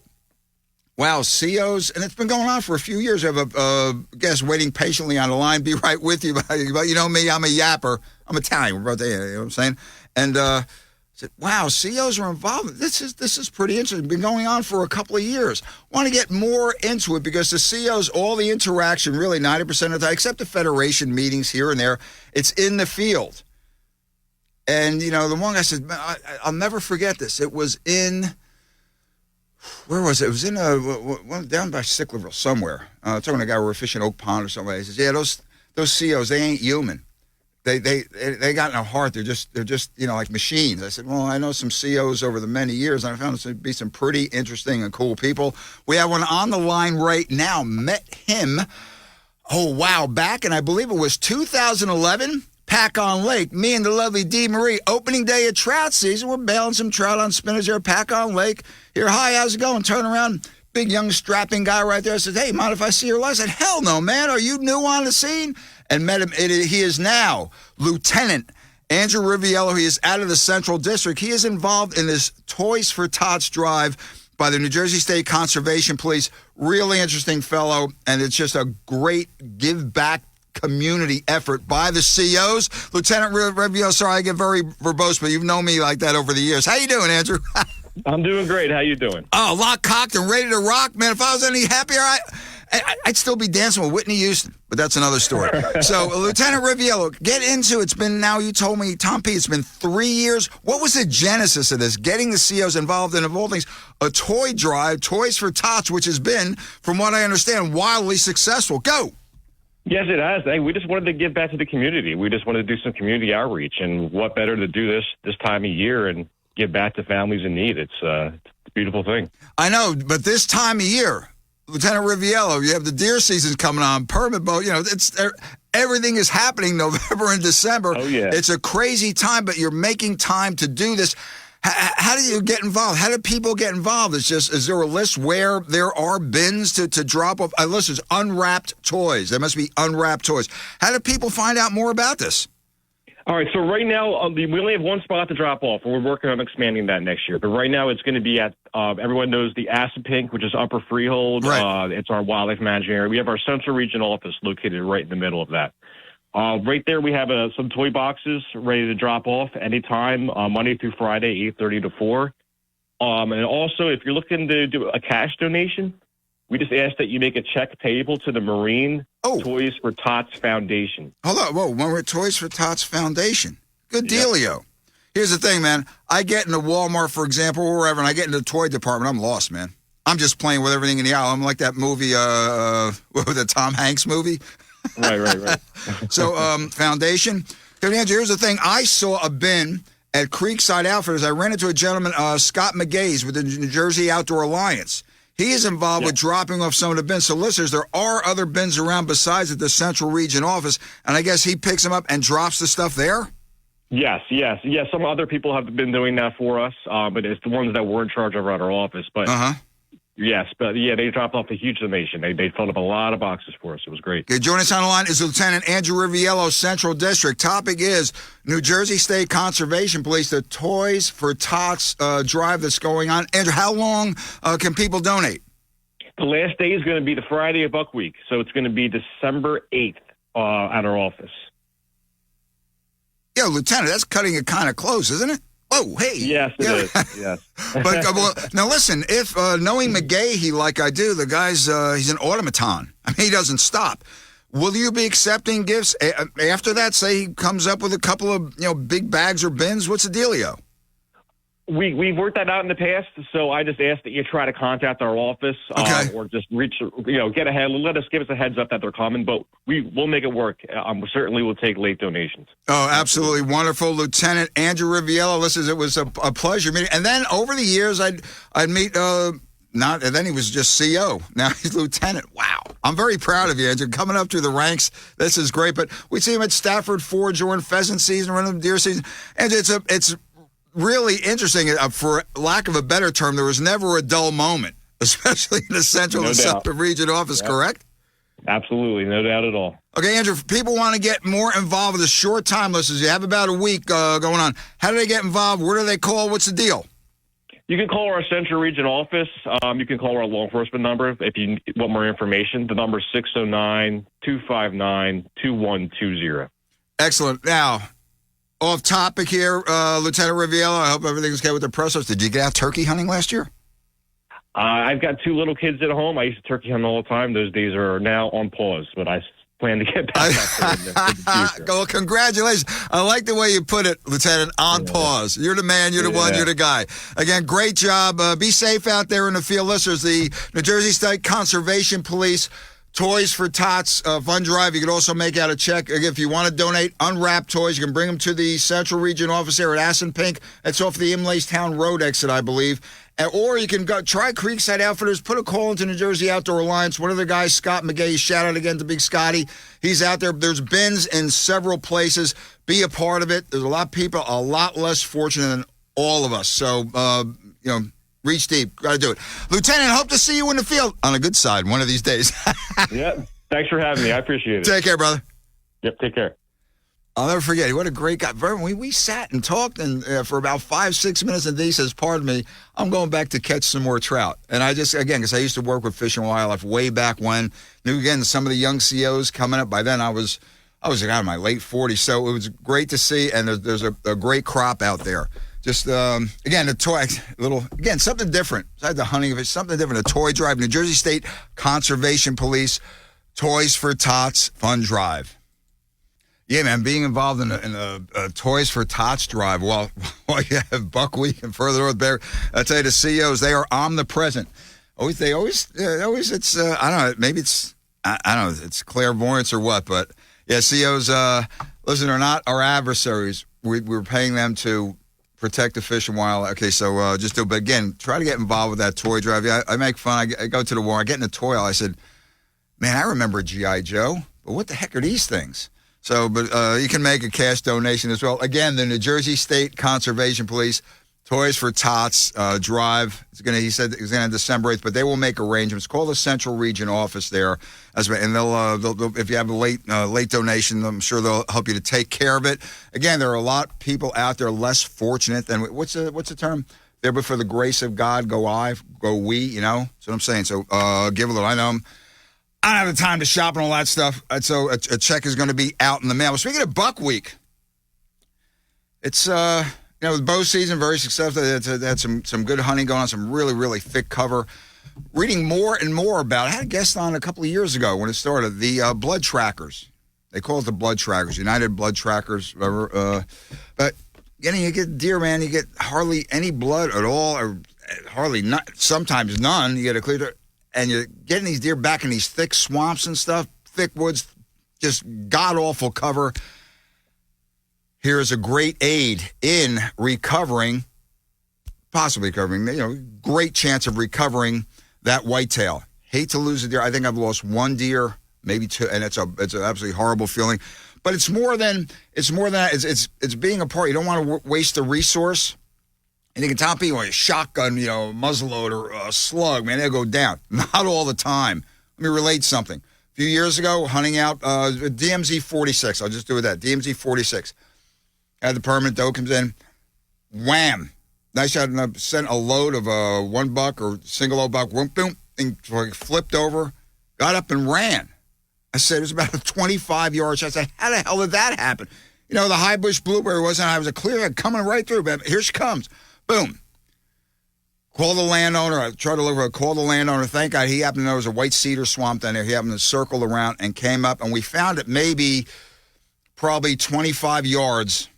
wow, COs, and it's been going on for a few years. I have a guest waiting patiently on the line. Be right with you. But you know me, I'm a yapper. I'm Italian. We're both there, you know what I'm saying? And I said, wow, COs are involved. This is pretty interesting. It's been going on for a couple of years. Want to get more into it because the COs, all the interaction, really 90% of the time, except the federation meetings here and there, it's in the field. And, the one guy said, I'll never forget this. It was in... Where was it? It was in down by Sicklerville somewhere. Talking to a guy we were fishing Oak Pond or somewhere. He says, "Yeah, those COs, they ain't human. They got no heart. They're just like machines." I said, "Well, I know some COs over the many years, and I found it to be some pretty interesting and cool people." We have one on the line right now. Met him. Oh wow, back in I believe it was 2011. Pack on Lake, me and the lovely Dee Marie, opening day of trout season. We're bailing some trout on spinners there at Pack on Lake. Here, hi, how's it going? Turn around, big young strapping guy right there. I said, hey, mind if I see your license? I said, hell no, man. Are you new on the scene? And met him. He is now Lieutenant Andrew Riviello. He is out of the Central District. He is involved in this Toys for Tots drive by the New Jersey State Conservation Police. Really interesting fellow, and it's just a great give back community effort by the COs. Lieutenant Riviello, sorry I get very verbose, but you've known me like that over the years. How you doing, Andrew? I'm doing great. How you doing? Oh, lock, cocked, and ready to rock, man. If I was any happier, I'd still be dancing with Whitney Houston, but that's another story. So, Lieutenant Riviello, get into it. It's been now, you told me, Tom P., it's been 3 years. What was the genesis of this? Getting the COs involved in, of all things, a toy drive, Toys for Tots, which has been, from what I understand, wildly successful. Go. Yes, it has. Hey, we just wanted to give back to the community. We just wanted to do some community outreach, and what better to do this time of year and give back to families in need. It's a beautiful thing. I know, but this time of year, Lieutenant Riviello, you have the deer season coming on, permit boat, everything is happening November and December. Oh, yeah. It's a crazy time, but you're making time to do this. How do you get involved? How do people get involved? Is there a list where there are bins to drop off? A list is unwrapped toys. There must be unwrapped toys. How do people find out more about this? All right, so right now, we only have one spot to drop off, and we're working on expanding that next year. But right now, it's going to be at, everyone knows the Acid Pink, which is Upper Freehold. Right. It's our wildlife management area. We have our Central Region office located right in the middle of that. Right there, we have some toy boxes ready to drop off anytime, Monday through Friday, 8:30 to 4. And also, if you're looking to do a cash donation, we just ask that you make a check payable to the Marine Toys for Tots Foundation. Hold on. Whoa, we're Toys for Tots Foundation. Good dealio. Here's the thing, man. I get into Walmart, for example, or wherever, and I get into the toy department. I'm lost, man. I'm just playing with everything in the aisle. I'm like that movie, the Tom Hanks movie. Right. So, Foundation. Andrew, here's the thing. I saw a bin at Creekside Outfitters. I ran into a gentleman, Scott McGaze, with the New Jersey Outdoor Alliance. He is involved with dropping off some of the bins. So, listeners, there are other bins around besides at the Central Region office, and I guess he picks them up and drops the stuff there? Yes. Some other people have been doing that for us, but it's the ones that we're in charge of at our office. But yes, but they dropped off a huge donation. They filled up a lot of boxes for us. It was great. Okay, joining us on the line is Lieutenant Andrew Riviello, Central District. Topic is New Jersey State Conservation Police, the Toys for Tots drive that's going on. Andrew, how long can people donate? The last day is going to be the Friday of Buck Week, so it's going to be December 8th at our office. Yeah, Lieutenant, that's cutting it kind of close, isn't it? Oh, hey. Yes, it is. Yes. But now listen, if knowing McGahee like I do, the guy's he's an automaton. I mean, he doesn't stop. Will you be accepting gifts after that? Say he comes up with a couple of big bags or bins. What's the dealio? We've worked that out in the past, so I just ask that you try to contact our office or just reach, get ahead. Give us a heads up that they're coming, but we'll make it work. Certainly we'll take late donations. Oh, absolutely wonderful. Lieutenant Andrew Riviello, it was a pleasure meeting. And then over the years, I'd meet, and then he was just CO. Now he's lieutenant. Wow. I'm very proud of you, Andrew. Coming up through the ranks, this is great. But we see him at Stafford Forge during pheasant season, running deer season. And it's really interesting. For lack of a better term, there was never a dull moment, especially in the Central and Southern Region office, correct? Absolutely, no doubt at all. Okay, Andrew, if people want to get more involved with the short time listeners, you have about a week going on. How do they get involved? Where do they call? What's the deal? You can call our Central Region office. You can call our law enforcement number if you want more information. The number is 609-259-2120. Excellent. Now, off topic here, Lieutenant Riviello, I hope everything's okay with the process. Did you get out turkey hunting last year? I've got 2 little kids at home. I used to turkey hunt all the time. Those days are now on pause, but I plan to get back out there in the future. Well, congratulations. I like the way you put it, Lieutenant, on pause. You're the man, you're the one, you're the guy. Again, great job. Be safe out there in the field. Listeners, the New Jersey State Conservation Police Toys for Tots fund drive. You can also make out a check. If you want to donate unwrapped toys, you can bring them to the Central Region office here at Acid Pink. That's off the Imlaystown Road exit, I believe. Or you can go try Creekside Outfitters, put a call into New Jersey Outdoor Alliance. One of the guys, Scott McGahee, shout out again to Big Scotty. He's out there. There's bins in several places. Be a part of it. There's a lot of people, a lot less fortunate than all of us. So, reach deep. Got to do it. Lieutenant, hope to see you in the field on the good side one of these days. Yeah. Thanks for having me. I appreciate it. Take care, brother. Yep. Take care. I'll never forget. What a great guy. We sat and talked for about 5-6 minutes, and he says, pardon me, I'm going back to catch some more trout. And I just, again, because I used to work with Fish and Wildlife way back when, knew, again, some of the young COs coming up. By then, I was out in my late 40s, so it was great to see, and there's a great crop out there. Just, again, a toy, something different. Besides the hunting of it, something different. A toy drive. New Jersey State Conservation Police, Toys for Tots Fun Drive. Yeah, man, being involved in a Toys for Tots drive while you have Buckwheat and further north Bear. I tell you, the CEOs, they are omnipresent. It's, I don't know, maybe it's, I don't know, it's clairvoyance or what, but yeah, CEOs, listen, they're not our adversaries. We're paying them to protect the fish and wildlife. Okay, so just do it. But again, try to get involved with that toy drive. Yeah, I make fun. I go to the war. I get in the toy aisle. I said, man, I remember G.I. Joe, but what the heck are these things? So, but you can make a cash donation as well. Again, the New Jersey State Conservation Police, Toys for Tots drive. He said it's going to December 8th, but they will make arrangements. Call the Central Region office there, and they'll if you have a late donation, I'm sure they'll help you to take care of it. Again, there are a lot of people out there less fortunate than what's the term? There, but for the grace of God, go we. You know, that's what I'm saying. So give a little. I know I don't have the time to shop and all that stuff. So a check is going to be out in the mail. Speaking of Buck Week, it's with bow season, very successful. They had some good hunting going on, some really, really thick cover. Reading more and more about it. I had a guest on a couple of years ago when it started, the blood trackers. They call it the blood trackers, United Blood Trackers, whatever. But you get deer, man, you get hardly any blood at all, or hardly not, sometimes none. You get a clear, and you're getting these deer back in these thick swamps and stuff, thick woods, just god-awful cover. Here is a great aid in possibly recovering, great chance of recovering that whitetail. Hate to lose a deer. I think I've lost one deer, maybe two, and it's an absolutely horrible feeling. But it's more than that. It's being a part. You don't want to waste the resource. And you can tell people a shotgun, muzzleloader, a slug, man, they'll go down. Not all the time. Let me relate something. A few years ago, hunting out DMZ 46. I'll just do it that. DMZ 46. Had the permit, doe comes in, wham. Nice shot, and I sent a load of one buck or single load buck, boom, and flipped over, got up and ran. I said, it was about a 25-yard shot. I said, how the hell did that happen? The high bush blueberry I was a clear head coming right through, but here she comes. Boom. Call the landowner. I tried to look for it. Call the landowner. Thank God he happened to know there was a white cedar swamp down there. He happened to circle around and came up, and we found it probably 25 yards,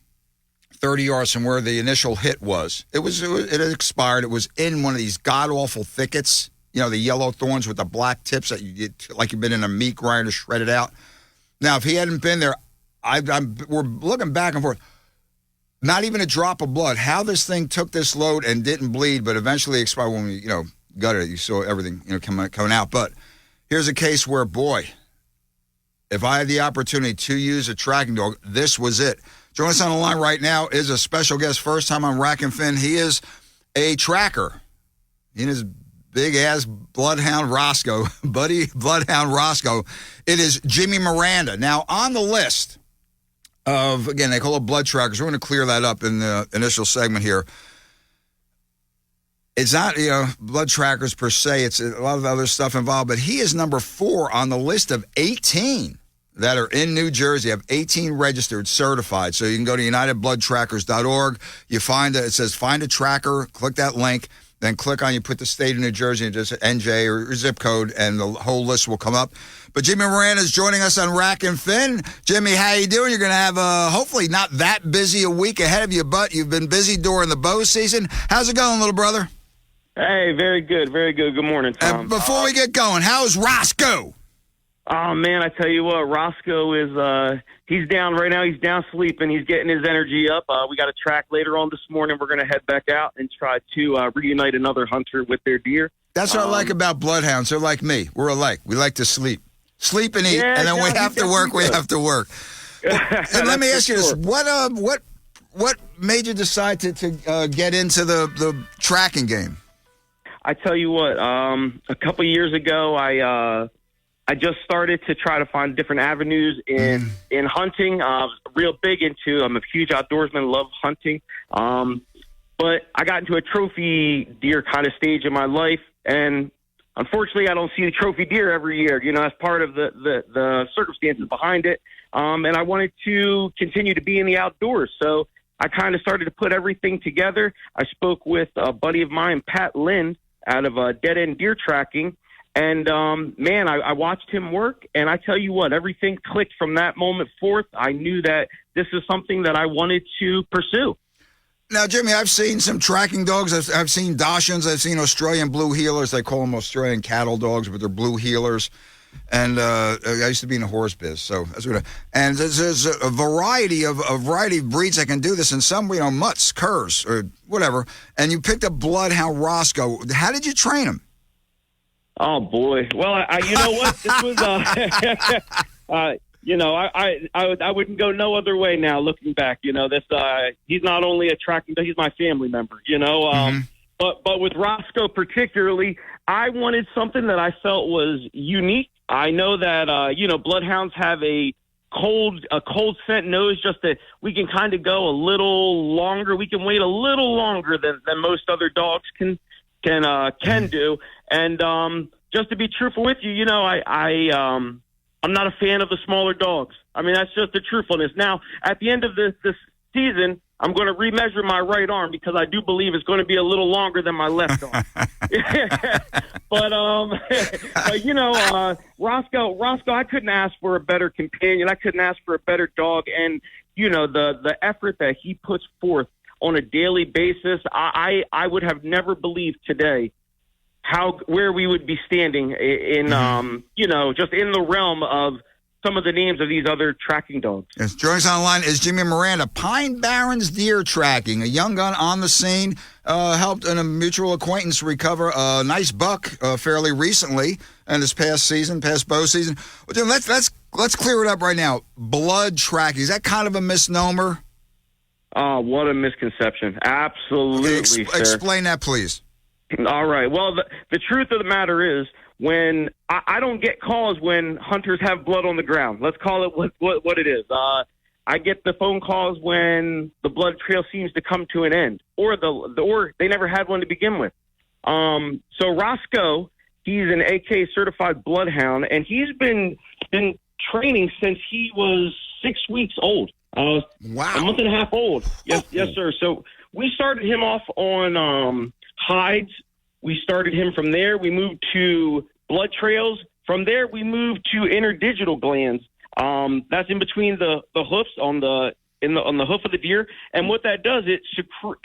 30 yards from where the initial hit was. It had expired. It was in one of these god-awful thickets, the yellow thorns with the black tips that you get, like you've been in a meat grinder, shredded out. Now, if he hadn't been there, we're looking back and forth. Not even a drop of blood. How this thing took this load and didn't bleed, but eventually expired when we, gutted it. You saw everything, coming out. But here's a case where, boy, if I had the opportunity to use a tracking dog, this was it. Joining us on the line right now is a special guest, first time on Rack and Fin. He is a tracker. He and his big-ass bloodhound Roscoe, buddy bloodhound Roscoe. It is Jimmy Miranda. Now, on the list of, again, they call it blood trackers. We're going to clear that up in the initial segment here. It's not, blood trackers per se. It's a lot of other stuff involved. But he is number 4 on the list of 18 that are in New Jersey. Have 18 registered, certified. So you can go to unitedbloodtrackers.org. You it says find a tracker, click that link, then click on, you put the state of New Jersey and just NJ or zip code, and the whole list will come up. But Jimmy Miranda is joining us on Rack and Fin. Jimmy, how you doing? You're going to have hopefully not that busy a week ahead of you, but you've been busy during the bow season. How's it going, little brother? Hey, very good, very good. Good morning, Tom. Before we get going, how's Roscoe? Oh, man, I tell you what, Roscoe is, he's down right now. He's down sleeping. He's getting his energy up. We got a track later on this morning. We're going to head back out and try to reunite another hunter with their deer. That's what I like about bloodhounds. They're like me. We're alike. We like to sleep. Sleep and eat, and then we have to work. We have to work. And let me ask you this. What made you decide to get into the tracking game? I tell you what, a couple of years ago, I just started to try to find different avenues in hunting. Real big into, I'm a huge outdoorsman, love hunting. But I got into a trophy deer kind of stage in my life, and unfortunately, I don't see the trophy deer every year. As part of the circumstances behind it. And I wanted to continue to be in the outdoors. So I kind of started to put everything together. I spoke with a buddy of mine, Pat Lind, out of Dead End Deer Tracking. And, man, I watched him work, and I tell you what, everything clicked from that moment forth. I knew that this is something that I wanted to pursue. Now, Jimmy, I've seen some tracking dogs. I've seen Dachshunds. I've seen Australian blue heelers. They call them Australian cattle dogs, but they're blue heelers. And I used to be in the horse biz, so that's what. And there's a variety of breeds that can do this, and some, mutts, curs, or whatever. And you picked up Bloodhound Roscoe. How did you train him? Oh boy! Well, you know what? This was, I wouldn't go no other way now. Looking back, this he's not only a tracking dog, he's my family member. But with Roscoe particularly, I wanted something that I felt was unique. I know that bloodhounds have a cold scent nose, just that we can kind of go a little longer. We can wait a little longer than most other dogs can do. And just to be truthful with you, I'm not a fan of the smaller dogs. I mean, that's just the truthfulness. Now, at the end of this season, I'm going to remeasure my right arm because I do believe it's going to be a little longer than my left arm. But Roscoe, I couldn't ask for a better companion. I couldn't ask for a better dog. And, the effort that he puts forth on a daily basis, I would have never believed today where we would be standing in, just in the realm of some of the names of these other tracking dogs. Yes, joining us online is Jimmy Miranda, Pine Barrens Deer Tracking, a young gun on the scene, helped a mutual acquaintance recover a nice buck fairly recently in this past bow season. Well, Jim, let's clear it up right now. Blood tracking, is that kind of a misnomer? Oh, what a misconception. Absolutely, okay, sir. Explain that, please. All right. Well, the truth of the matter is, when I don't get calls when hunters have blood on the ground. Let's call it what it is. I get the phone calls when the blood trail seems to come to an end, or they never had one to begin with. So Roscoe, he's an AK certified bloodhound, and he's been training since he was 6 weeks old. Wow, a month and a half old. Yes, sir. So we started him off on hides. We started him from there. We moved to blood trails. From there, we moved to interdigital glands. That's in between the hoofs on the hoof of the deer. And what that does,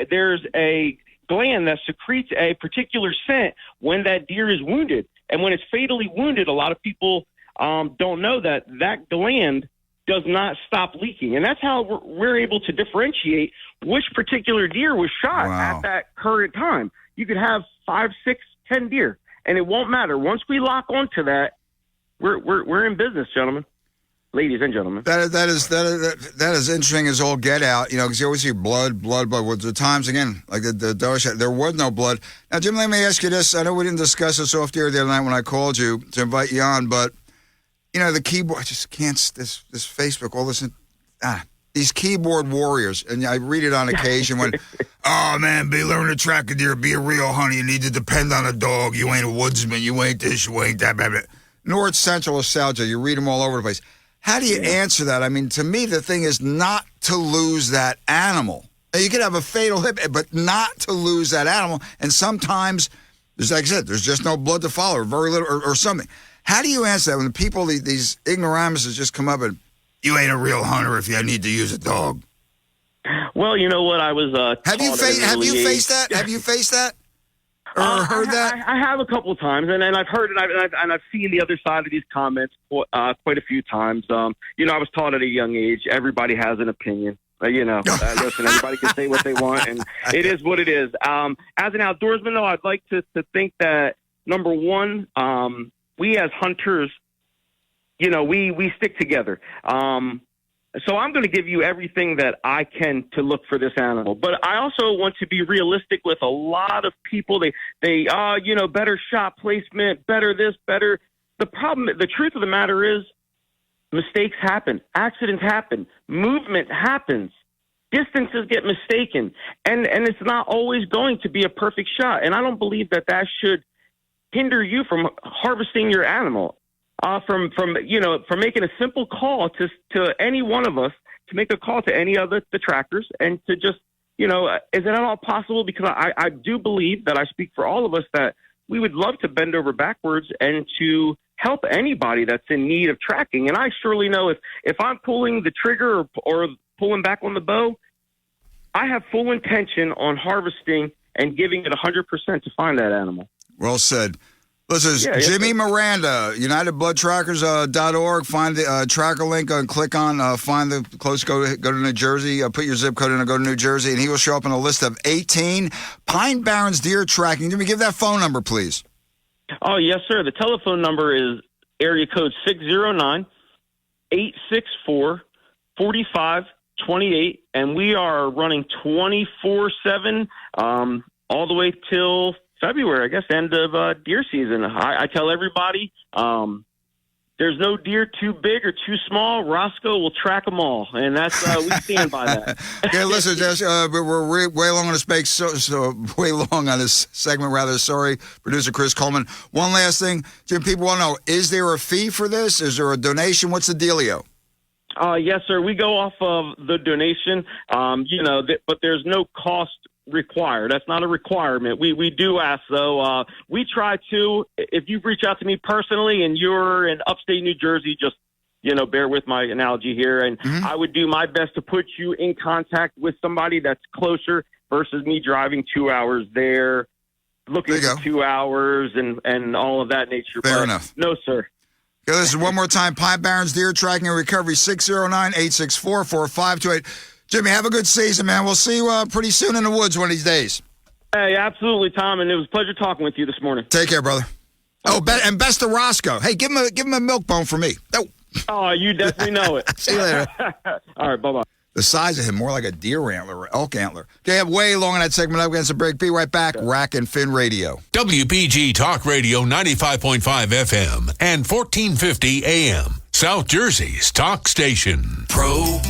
there's a gland that secretes a particular scent when that deer is wounded. And when it's fatally wounded, a lot of people don't know that gland does not stop leaking. And that's how we're able to differentiate which particular deer was shot at that current time. You could have 5, 6, 10 deer, and it won't matter. Once we lock onto that, we're in business, gentlemen, ladies and gentlemen. That is interesting as all get out. Because you always see blood. With the times again, like the dog shot, there was no blood. Now, Jim, let me ask you this. I know we didn't discuss this off the air the other night when I called you to invite you on, but the keyboard. I just can't. This Facebook, all this. These keyboard warriors, and I read it on occasion when, oh man, learn to track a deer, be a real hunter. You need to depend on a dog. You ain't a woodsman. You ain't this. You ain't that. Blah, blah. North, Central, or South. You read them all over the place. How do you answer that? I mean, to me, the thing is not to lose that animal. You could have a fatal hit, but not to lose that animal. And sometimes, like I said, there's just no blood to follow, or very little, or something. How do you answer that when the people, these ignoramuses, just come up and, you ain't a real hunter if you need to use a dog? Well, you know what? I was. Have you faced that? Have you faced that? Or heard that? I have a couple of times, and I've heard it, and I've seen the other side of these comments quite a few times. I was taught at a young age. Everybody has an opinion. Listen, everybody can say what they want, and it is what it is. As an outdoorsman, though, I'd like to think that number one, we as hunters, we stick together. So I'm going to give you everything that I can to look for this animal. But I also want to be realistic with a lot of people. They better shot placement, better this, better. The truth of the matter is mistakes happen. Accidents happen. Movement happens. Distances get mistaken. And it's not always going to be a perfect shot. And I don't believe that should hinder you from harvesting your animal. From making a simple call to any one of us to make a call to any of the trackers and to just, is it at all possible? Because I do believe that I speak for all of us that we would love to bend over backwards and to help anybody that's in need of tracking. And I surely know if I'm pulling the trigger or pulling back on the bow, I have full intention on harvesting and giving it 100% to find that animal. Well said. Listen, Jimmy Miranda, UnitedBloodTrackers.org. Find the tracker link and click on find the close. Go to New Jersey. Put your zip code in and go to New Jersey, and he will show up on a list of 18 Pine Barrens deer tracking. Jimmy, give that phone number, please. Oh, yes, sir. The telephone number is area code 609-864-4528, and we are running 24/7 all the way till February, I guess, end of deer season. I tell everybody there's no deer too big or too small. Roscoe will track them all, and that's we stand by that. Okay, listen, we're way long on this way long on this segment. Rather, sorry, producer Chris Coleman. One last thing, Jim. People want to know: is there a fee for this? Is there a donation? What's the dealio? Yes, sir. We go off of the donation, but there's no cost required. That's not a requirement. We do ask, though. We try to, if you reach out to me personally and you're in upstate New Jersey, just, bear with my analogy here. And I would do my best to put you in contact with somebody that's closer versus me driving 2 hours there, looking for 2 hours and all of that nature. Fair enough. No, sir. Okay, listen, one more time. Pine Barrens Deer Tracking and Recovery, 609-864-4528. Jimmy, have a good season, man. We'll see you pretty soon in the woods one of these days. Hey, absolutely, Tom, and it was a pleasure talking with you this morning. Take care, brother. Oh, and best to Roscoe. Hey, give him a milk bone for me. Oh, you definitely know it. See you later. All right, bye-bye. The size of him, more like a deer antler or elk antler. Okay, I'm way long on that segment. Up against the break. Be right back. Rack and Fin Radio. WPG Talk Radio 95.5 FM and 1450 AM. South Jersey's talk station. Pro